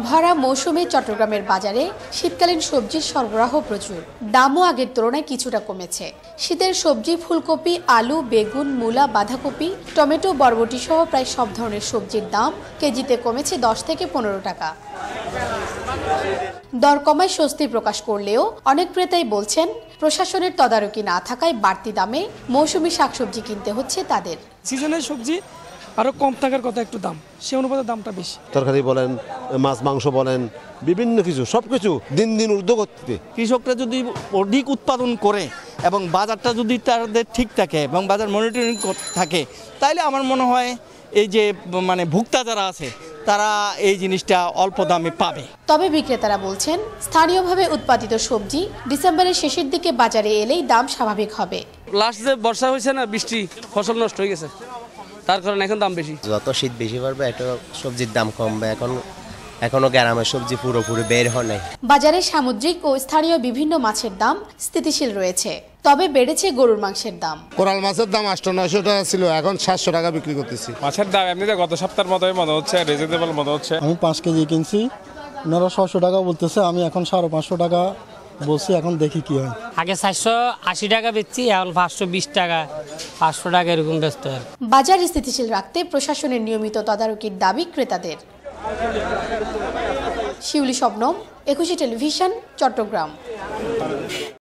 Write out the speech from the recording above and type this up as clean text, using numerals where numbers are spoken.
ভরা মৌসুমে চট্টগ্রামের বাজারে শীতকালীন সবজির সরবরাহ প্রচুর। দামও আগের তুলনায় কিছুটা কমেছে। শীতের সবজি ফুলকপি, আলু, বেগুন, মূলা, বাঁধাকপি, টমেটো, বরবটি সহ প্রায় সব ধরনের সবজির দাম কেজিতে কমেছে 10 থেকে 15 টাকা। দর কমায় স্বস্তি প্রকাশ করলেও অনেক ক্রেতাই বলছেন প্রশাসনের তদারকি না থাকায় বাড়তি দামে মৌসুমী শাকসবজি কিনতে হচ্ছে তাদের। সিজনের সবজি আরো কম থাকার কথা, একটু দাম সে অনুপাতে দামটা বেশি। তরকারি বলেন, মাছ মাংস বলেন, বিভিন্ন কিছু সবকিছু দিন দিন ঊর্ধ্ব গতিতে। কৃষকরা যদি অধিক উৎপাদন করে এবং বাজারটা যদি তাদের ঠিক থাকে এবং বাজার মনিটরিং থাকে, তাইলে আমার মনে হয় এই যে ভোক্তা যারা আছে তারা এই জিনিসটা অল্প দামে পাবে। তবে বিক্রেতারা বলছেন স্থানীয়ভাবে উৎপাদিত সবজি ডিসেম্বরের শেষের দিকে বাজারে এলেই দাম স্বাভাবিক হবে। লাস্ট যে বর্ষা হয়েছে না, বৃষ্টি, ফসল নষ্ট হয়ে গেছে, তার কারণে এখন দাম বেশি। যত শীত বেশি পড়বে একটা সবজির দাম কমবে। এখনো গ্রামের সবজি পুরোপুরি বের হয় নাই। বাজারে সামুদ্রিক ও স্থানীয় বিভিন্ন মাছের দাম স্থিতিশীল রয়েছে, তবে বেড়েছে গরুর মাংসের দাম। কোরাল মাছের দাম 800-900 টাকা ছিল, এখন 700 টাকা বিক্রি করতেছি। মাছের দাম এমনিতে গত সপ্তাহের মতোই মনে হচ্ছে, রিজনেবল মনে হচ্ছে। আমি 5 কেজি কিনছি, ওনারা 600 টাকা বলতেছে, আমি এখন 550 টাকা বলছি, এখন দেখি কি হয়। আগে 480 টাকা বেচছি, এখন 520 টাকা 500 টাকা এরকম ব্যস্ত। বাজার স্থিতিশীল রাখতে প্রশাসনের নিয়মিত তদারকির দাবি ক্রেতাদের। শিউলি শবনম, একুশে টেলিভিশন, চট্টগ্রাম।